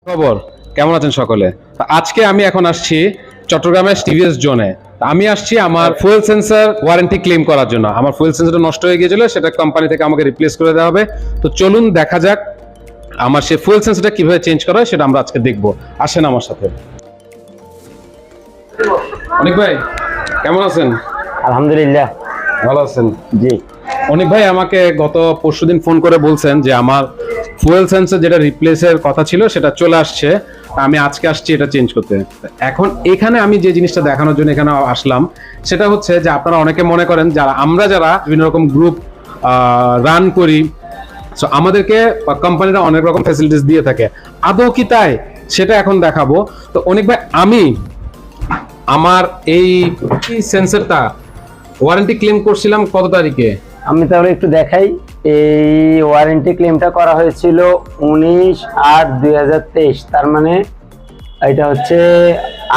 খবর কেমন আছেন সকলে? আজকে আমি এখন আসছি চট্টগ্রামের টিভিএস জোনে। আমি আসছি আমার ফুয়েল সেন্সর ওয়ারেন্টি ক্লেম করার জন্য। আমার ফুয়েল সেন্সরটা নষ্ট হয়ে গিয়েছিল, সেটা কোম্পানি থেকে আমাকে রিপ্লেস করে দেওয়া হবে। তো চলুন দেখা যাক আমার সেই ফুয়েল সেন্সরটা কিভাবে চেঞ্জ করা হয়, সেটা আমরা আজকে দেখবো। আসেন আমার সাথে। অনিক ভাই কেমন আছেন? আলহামদুলিল্লাহ ভালো আছেন? জি। অনিক ভাই আমাকে গত পরশুদিন ফোন করে বলছেন যে আমার ফুয়েল সেন্সর যেটা রিপ্লেসের কথা ছিল সেটা চলে আসছে, আমি আজকে আসছি এটা চেঞ্জ করতে। এখন এখানে আমি যে জিনিসটা দেখানোর জন্য এখানে আসলাম সেটা হচ্ছে যে আপনারা অনেকে মনে করেন যারা বিভিন্ন রকম গ্রুপ রান করি, সো আমাদেরকে কোম্পানিরা অনেক রকম ফ্যাসিলিটিস দিয়ে থাকে। আদৌ কি তাই সেটা এখন দেখাবো। তো অনেক ভাই আমি আমার এই সেন্সরটা ওয়ারেন্টি ক্লেম করছিলাম কত তারিখে? আমি তাহলে একটু দেখাই। এই ওয়ারেন্টি ক্লেমটা করা হয়েছিল 19/8/2023, তার মানে এটা হচ্ছে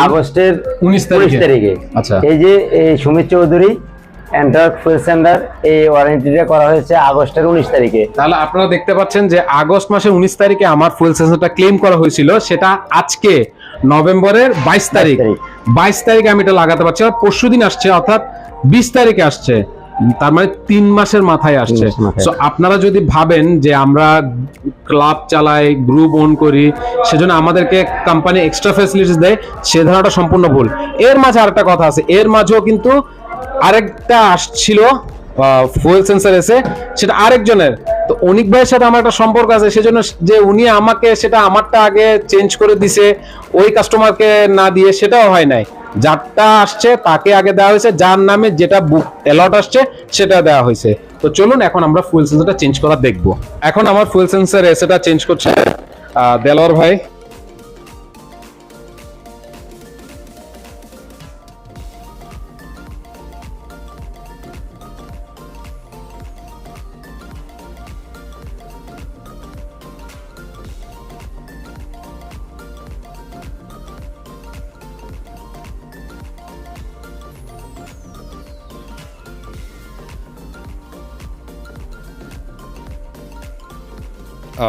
আগস্টের 19 তারিখে। আচ্ছা, এই যে সুমিত চৌধুরী এন্টর্ক ফুয়েল সেন্টার, এই ওয়ারেন্টিটা করা হয়েছে আগস্টের 19 তারিখে। তাহলে আপনারা দেখতে পাচ্ছেন যে আগস্ট মাসের 19 তারিখে আমার ফুয়েল সেন্সরটা ক্লেম করা হয়েছিল, সেটা আজকে নভেম্বরের 22 তারিখ। 22 তারিখে আমি এটা লাগাতে পারছি, আর পরশুদিন আসছে, অর্থাৎ 20 তারিখে আসছে, তার মানে 3 মাসের মাথায় আসছে। সো আপনারা যদি ভাবেন যে আমরা ক্লাব চালাই, গ্রুপ ওন করি, সেজন্য আমাদেরকে কোম্পানি এক্সট্রা ফ্যাসিলিটিস দেয়, সে ধারণাটা সম্পূর্ণ ভুল। এর মাঝে আরেকটা কথা আছে, এর মাঝেও কিন্তু আরেকটা আসছিল ফুয়েল সেন্সর এসে, সেটা আরেকজনের। তো অনিক ভাইয়ের সাথে আমার একটা সম্পর্ক আছে, সেজন্য যে উনি আমাকে সেটা আমারটা আগে চেঞ্জ করে দিছে, ওই কাস্টমারকে না দিয়ে সেটাও হয় নাই। যারটা আসছে তাকে আগে দেওয়া হয়েছে, যার নামে যেটা বুক অ্যালট আসছে সেটা দেওয়া হয়েছে। তো চলুন এখন আমরা ফুয়েল সেন্সরটা চেঞ্জ করা দেখবো। এখন আমার ফুয়েল সেন্সর এসেটা চেঞ্জ করছে দেলোয়ার ভাই।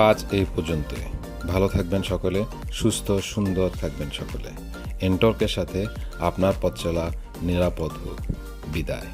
আজ এই পর্যন্তই। ভালো থাকবেন সকলে, সুস্থ সুন্দর থাকবেন সকলে। এন্টর্কের সাথে আপনার পথ চলা নিরাপদ হোক। বিদায়।